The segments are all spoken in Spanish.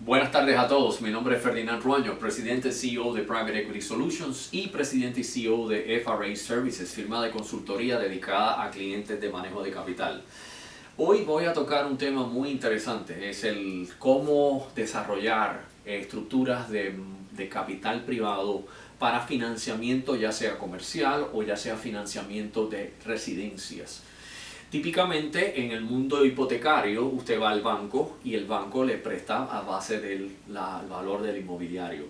Buenas tardes a todos, mi nombre es Ferdinand Ruaño, presidente y CEO de Private Equity Solutions y presidente y CEO de FRA Services, firma de consultoría dedicada a clientes de manejo de capital. Hoy voy a tocar un tema muy interesante, es el cómo desarrollar estructuras de capital privado para financiamiento ya sea comercial o ya sea financiamiento de residencias. Típicamente en el mundo hipotecario usted va al banco y el banco le presta a base del valor del inmobiliario.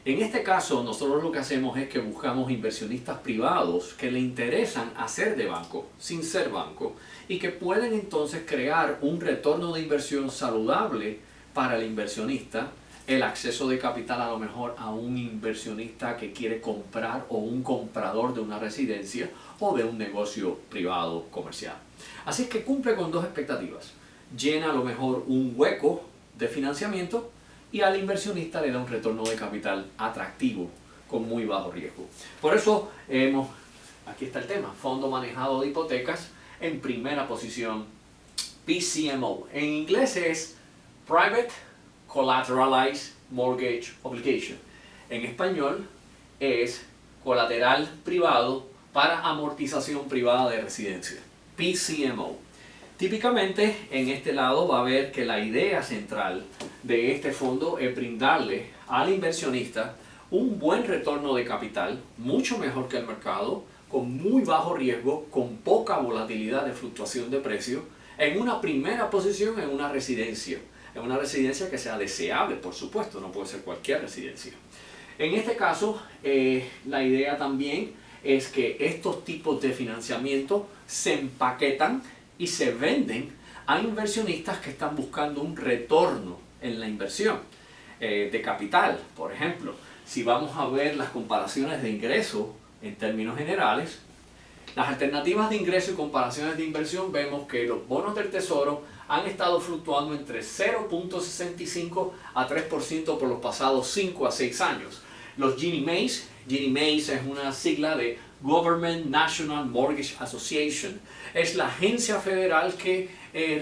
En este caso nosotros lo que hacemos es que buscamos inversionistas privados que le interesan hacer de banco sin ser banco y que pueden entonces crear un retorno de inversión saludable para el inversionista, el acceso de capital a lo mejor a un inversionista que quiere comprar o un comprador de una residencia o de un negocio privado comercial. Así es que cumple con dos expectativas. Llena a lo mejor un hueco de financiamiento y al inversionista le da un retorno de capital atractivo con muy bajo riesgo. Por eso aquí está el tema, fondo manejado de hipotecas en primera posición, PCMO. En inglés es Private Collateralized Mortgage Obligation. En español es colateral privado para amortización privada de residencia, PCMO. Típicamente en este lado va a ver que la idea central de este fondo es brindarle al inversionista un buen retorno de capital, mucho mejor que el mercado, con muy bajo riesgo, con poca volatilidad de fluctuación de precio, en una primera posición en una residencia. En una residencia que sea deseable, por supuesto, no puede ser cualquier residencia. En este caso, la idea también es que estos tipos de financiamiento se empaquetan y se venden a inversionistas que están buscando un retorno en la inversión de capital. Por ejemplo, si vamos a ver las comparaciones de ingreso en términos generales, las alternativas de ingreso y comparaciones de inversión, vemos que los bonos del tesoro han estado fluctuando entre 0.65 a 3% por los pasados 5 a 6 años. Los Ginnie Maes es una sigla de Government National Mortgage Association. Es la agencia federal que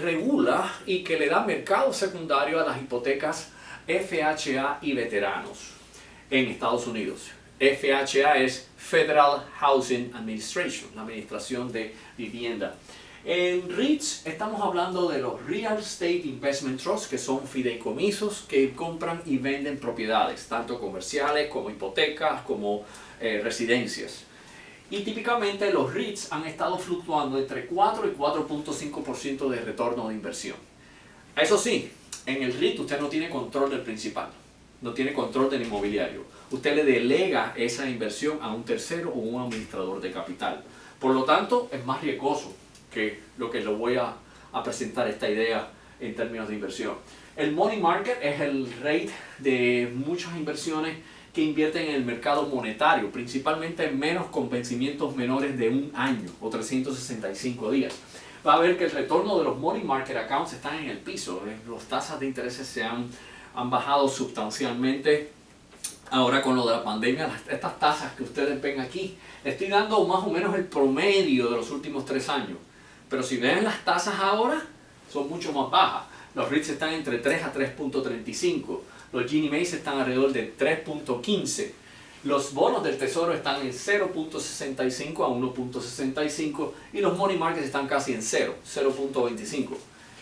regula y que le da mercado secundario a las hipotecas FHA y veteranos en Estados Unidos. FHA es Federal Housing Administration, la administración de vivienda. En REITs estamos hablando de los Real Estate Investment Trusts, que son fideicomisos que compran y venden propiedades, tanto comerciales como hipotecas, como residencias. Y típicamente los REITs han estado fluctuando entre 4 y 4.5% de retorno de inversión. Eso sí, en el REIT usted no tiene control del principal, no tiene control del inmobiliario. Usted le delega esa inversión a un tercero o un administrador de capital. Por lo tanto, es más riesgoso que lo que le voy a presentar esta idea en términos de inversión. El money market es el rate de muchas inversiones que invierten en el mercado monetario, principalmente en menos con vencimientos menores de un año o 365 días. Va a ver que el retorno de los money market accounts están en el piso. Las tasas de intereses han bajado sustancialmente. Ahora con lo de la pandemia, estas tasas que ustedes ven aquí, estoy dando más o menos el promedio de los últimos 3 años. Pero si ven las tasas ahora, son mucho más bajas. Los REITs están entre 3 a 3.35. Los Ginnie Maes están alrededor de 3.15. Los bonos del tesoro están en 0.65 a 1.65 y los money markets están casi en 0.25.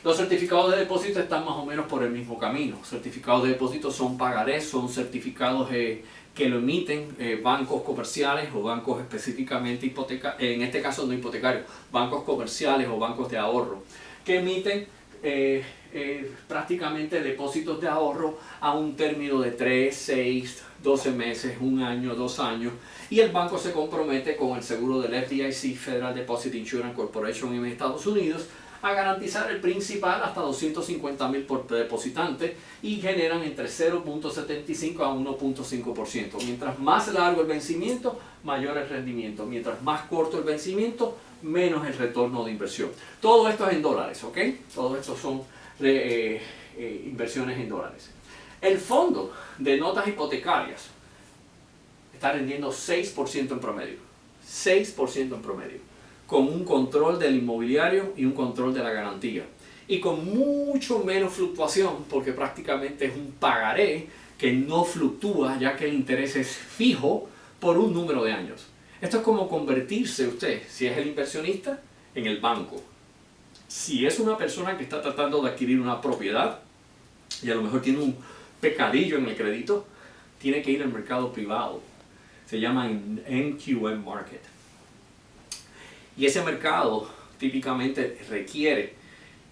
Los certificados de depósito están más o menos por el mismo camino. Certificados de depósito son pagarés, son certificados que lo emiten bancos comerciales o bancos específicamente en este caso no hipotecarios, bancos comerciales o bancos de ahorro, que emiten prácticamente depósitos de ahorro a un término de 3, 6, 12 meses, 1 año, 2 años, y el banco se compromete con el seguro del FDIC, Federal Deposit Insurance Corporation en Estados Unidos, a garantizar el principal hasta $250,000 por depositante y generan entre 0.75 a 1.5%. Mientras más largo el vencimiento, mayor el rendimiento. Mientras más corto el vencimiento, menos el retorno de inversión. Todo esto es en dólares, ¿ok? Todo esto son inversiones en dólares. El fondo de notas hipotecarias está rendiendo 6% en promedio. 6% en promedio. Con un control del inmobiliario y un control de la garantía. y con mucho menos fluctuación, porque prácticamente es un pagaré que no fluctúa, ya que el interés es fijo por un número de años. Esto es como convertirse usted, si es el inversionista, en el banco. Si es una persona que está tratando de adquirir una propiedad y a lo mejor tiene un pecadillo en el crédito, tiene que ir al mercado privado. Se llama NQM Market. Y ese mercado típicamente requiere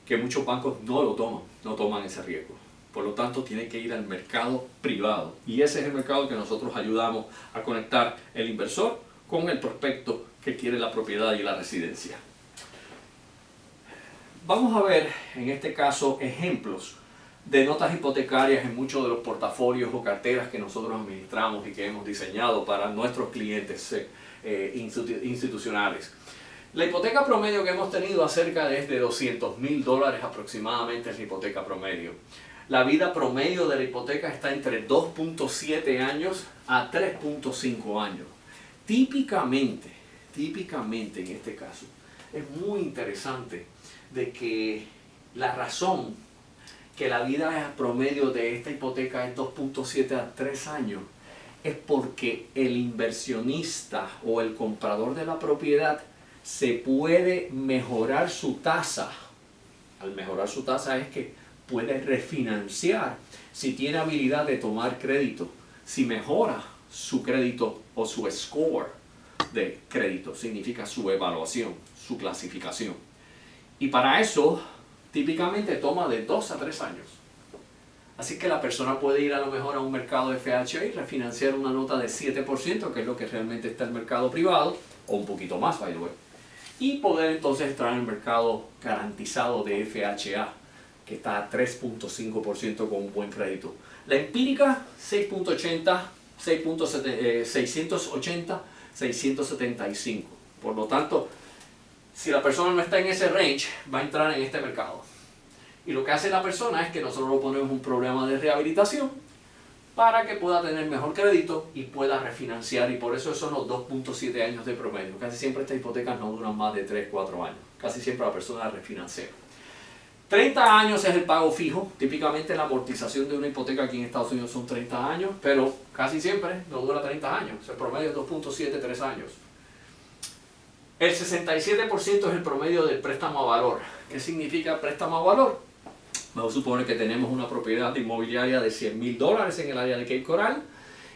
que muchos bancos no toman ese riesgo. Por lo tanto, tiene que ir al mercado privado. Y ese es el mercado que nosotros ayudamos a conectar el inversor con el prospecto que quiere la propiedad y la residencia. Vamos a ver en este caso ejemplos de notas hipotecarias en muchos de los portafolios o carteras que nosotros administramos y que hemos diseñado para nuestros clientes institucionales. La hipoteca promedio que hemos tenido acerca de $200,000 aproximadamente es la hipoteca promedio. La vida promedio de la hipoteca está entre 2.7 años a 3.5 años. Típicamente en este caso, es muy interesante de que la razón que la vida promedio de esta hipoteca es 2.7 a 3 años es porque el inversionista o el comprador de la propiedad se puede mejorar su tasa. Al mejorar su tasa es que puede refinanciar si tiene habilidad de tomar crédito, si mejora su crédito o su score de crédito, significa su evaluación, su clasificación. Y para eso, típicamente toma de 2 a 3 años. Así que la persona puede ir a lo mejor a un mercado FHA y refinanciar una nota de 7%, que es lo que realmente está en el mercado privado, o un poquito más, by the way, y poder entonces entrar en el mercado garantizado de FHA, que está a 3.5% con un buen crédito. La empírica, 6.80, 680, 675. Por lo tanto, si la persona no está en ese range, va a entrar en este mercado. Y lo que hace la persona es que nosotros le ponemos un programa de rehabilitación para que pueda tener mejor crédito y pueda refinanciar. Y por eso son los 2.7 años de promedio. Casi siempre estas hipotecas no duran más de 3-4 años. Casi siempre la persona refinancia. 30 años es el pago fijo. Típicamente la amortización de una hipoteca aquí en Estados Unidos son 30 años, pero casi siempre no dura 30 años. El promedio es 2.7, 3 años. El 67% es el promedio del préstamo a valor. ¿Qué significa préstamo a valor? Vamos a suponer que tenemos una propiedad inmobiliaria de $100,000 en el área de Cape Coral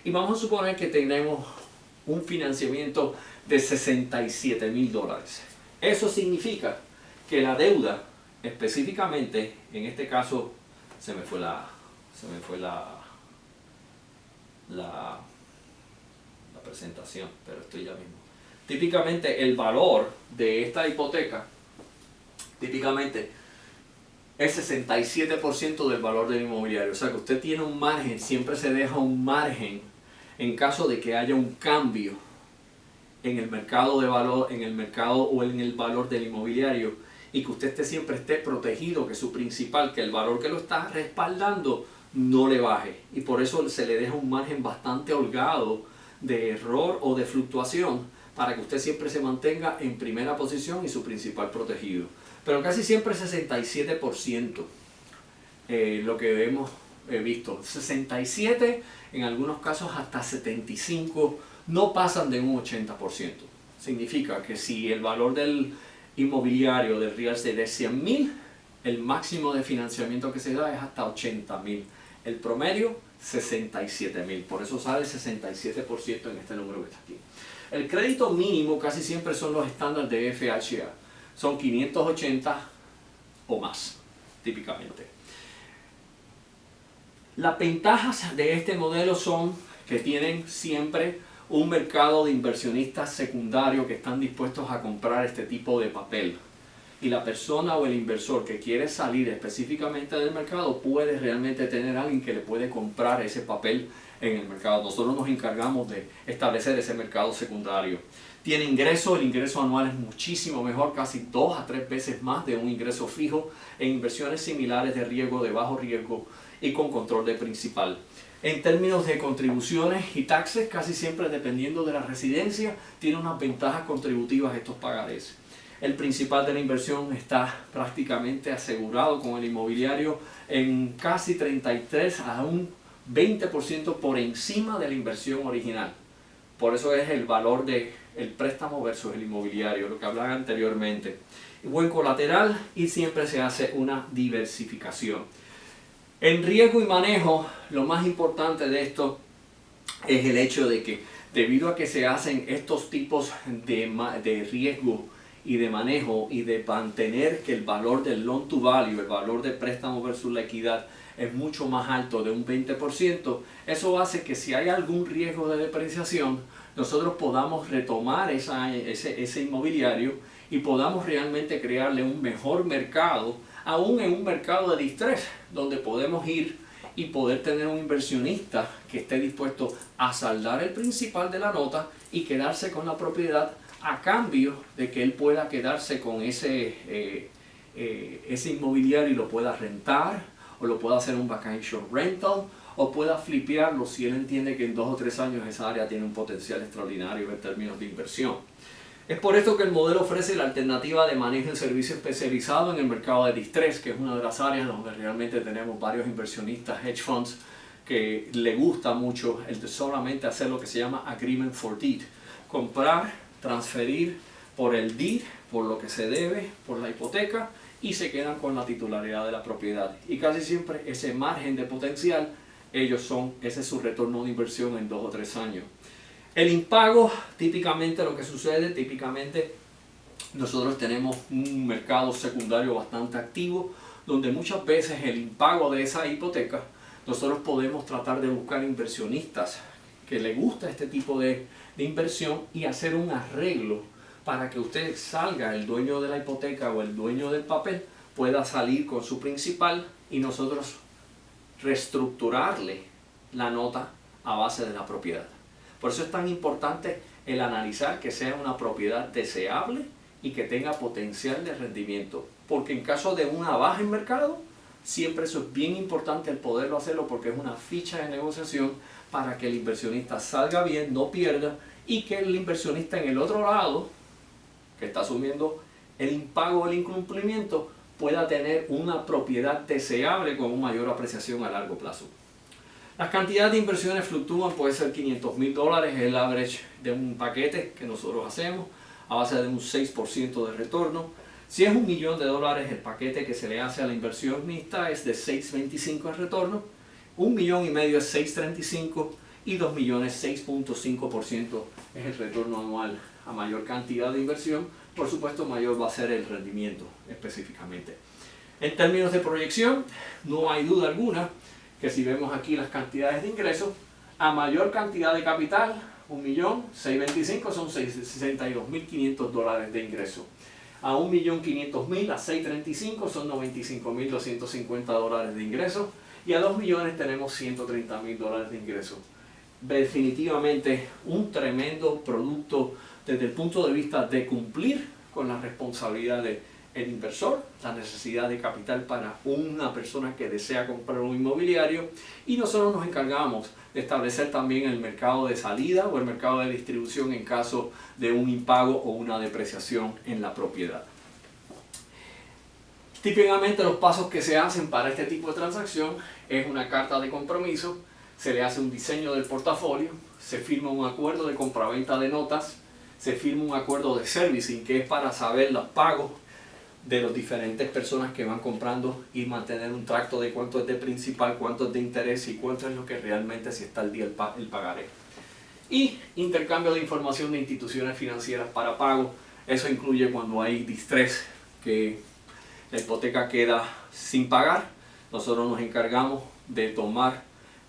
y vamos a suponer que tenemos un financiamiento de $67,000. Eso significa que la deuda, específicamente, en este caso, se me fue la presentación, pero estoy ya mismo. Típicamente el valor de esta hipoteca, típicamente es 67% del valor del inmobiliario. O sea que usted tiene un margen, siempre se deja un margen en caso de que haya un cambio en el mercado de valor, en el mercado o en el valor del inmobiliario, y que usted siempre esté protegido, que su principal, que el valor que lo está respaldando no le baje. Y por eso se le deja un margen bastante holgado de error o de fluctuación para que usted siempre se mantenga en primera posición y su principal protegido. Pero casi siempre 67% lo que hemos visto. 67, en algunos casos hasta 75, no pasan de un 80%. Significa que si el valor del inmobiliario del real estate es 100,000, el máximo de financiamiento que se da es hasta 80,000. El promedio, 67,000. Por eso sale 67% en este número que está aquí. El crédito mínimo casi siempre son los estándares de FHA. Son 580 o más, típicamente. Las ventajas de este modelo son que tienen siempre un mercado de inversionistas secundarios que están dispuestos a comprar este tipo de papel. Y la persona o el inversor que quiere salir específicamente del mercado puede realmente tener a alguien que le puede comprar ese papel en el mercado. Nosotros nos encargamos de establecer ese mercado secundario. Tiene ingreso, el ingreso anual es muchísimo mejor, casi 2 a 3 veces más de un ingreso fijo en inversiones similares de riesgo, de bajo riesgo y con control de principal. En términos de contribuciones y taxes, casi siempre dependiendo de la residencia, tiene unas ventajas contributivas estos pagarés. el principal de la inversión está prácticamente asegurado con el inmobiliario en casi 33 a un 20% por encima de la inversión original. Por eso es el valor del préstamo versus el inmobiliario, lo que hablaba anteriormente. Buen colateral y siempre se hace una diversificación. En riesgo y manejo, lo más importante de esto es el hecho de que debido a que se hacen estos tipos de riesgo y de manejo y de mantener que el valor del loan to value, el valor del préstamo versus la equidad es mucho más alto de un 20%, eso hace que si hay algún riesgo de depreciación, nosotros podamos retomar ese inmobiliario y podamos realmente crearle un mejor mercado, aún en un mercado de distrés, donde podemos ir y poder tener un inversionista que esté dispuesto a saldar el principal de la nota y quedarse con la propiedad a cambio de que él pueda quedarse con ese inmobiliario y lo pueda rentar, o lo pueda hacer un vacation rental, o pueda flipearlo si él entiende que en 2 o 3 años esa área tiene un potencial extraordinario en términos de inversión. Es por esto que el modelo ofrece la alternativa de manejo y servicio especializado en el mercado de distress, que es una de las áreas donde realmente tenemos varios inversionistas, hedge funds, que le gusta mucho el de solamente hacer lo que se llama agreement for deed. Comprar, transferir por el deed, por lo que se debe, por la hipoteca, y se quedan con la titularidad de la propiedad. Y casi siempre ese margen de potencial, ese es su retorno de inversión en 2 o 3 años. El impago, típicamente lo que sucede, nosotros tenemos un mercado secundario bastante activo, donde muchas veces el impago de esa hipoteca, nosotros podemos tratar de buscar inversionistas que les gusta este tipo de inversión y hacer un arreglo para que usted salga, el dueño de la hipoteca o el dueño del papel, pueda salir con su principal y nosotros reestructurarle la nota a base de la propiedad. Por eso es tan importante el analizar que sea una propiedad deseable y que tenga potencial de rendimiento. Porque en caso de una baja en mercado, siempre eso es bien importante el poderlo hacerlo porque es una ficha de negociación para que el inversionista salga bien, no pierda, y que el inversionista en el otro lado, que está asumiendo el impago o el incumplimiento, pueda tener una propiedad deseable con una mayor apreciación a largo plazo. Las cantidades de inversiones fluctúan, puede ser $500,000, el average de un paquete que nosotros hacemos a base de un 6% de retorno. Si es $1 millón, el paquete que se le hace a la inversionista es de 6.25 el retorno, $1,5 millones es 6.35 y 2 millones 6.5% es el retorno anual. A mayor cantidad de inversión, por supuesto mayor va a ser el rendimiento específicamente. En términos de proyección, no hay duda alguna que si vemos aquí las cantidades de ingresos, a mayor cantidad de capital, $1,625,000 son $62.500 de ingresos. A $1,500,000 a 6.35 son $95.250 de ingresos. Y a 2 millones tenemos $130.000 de ingresos. Definitivamente un tremendo producto desde el punto de vista de cumplir con la responsabilidad del inversor, la necesidad de capital para una persona que desea comprar un inmobiliario, y nosotros nos encargamos de establecer también el mercado de salida o el mercado de distribución en caso de un impago o una depreciación en la propiedad. Típicamente los pasos que se hacen para este tipo de transacción es una carta de compromiso, se le hace un diseño del portafolio, se firma un acuerdo de compraventa de notas, se firma un acuerdo de servicing, que es para saber los pagos de las diferentes personas que van comprando y mantener un tracto de cuánto es de principal, cuánto es de interés y cuánto es lo que realmente si está al día el pagaré. Y intercambio de información de instituciones financieras para pago. Eso incluye cuando hay distress, que la hipoteca queda sin pagar. Nosotros nos encargamos de tomar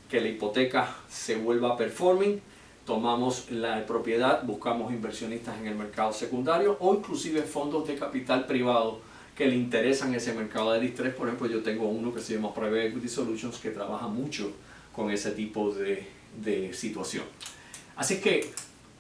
que la hipoteca se vuelva performing, tomamos la propiedad, buscamos inversionistas en el mercado secundario o inclusive fondos de capital privado que le interesan ese mercado de distress. Por ejemplo, yo tengo uno que se llama Private Equity Solutions que trabaja mucho con ese tipo de situación. Así que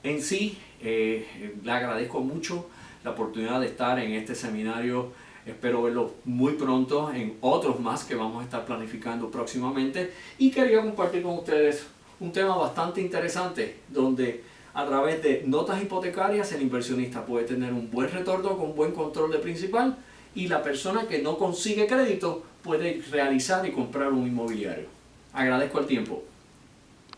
en sí le agradezco mucho la oportunidad de estar en este seminario. Espero verlo muy pronto en otros más que vamos a estar planificando próximamente, y quería compartir con ustedes un tema bastante interesante donde A través de notas hipotecarias, el inversionista puede tener un buen retorno con buen control de principal, y la persona que no consigue crédito puede realizar y comprar un inmobiliario. Agradezco el tiempo.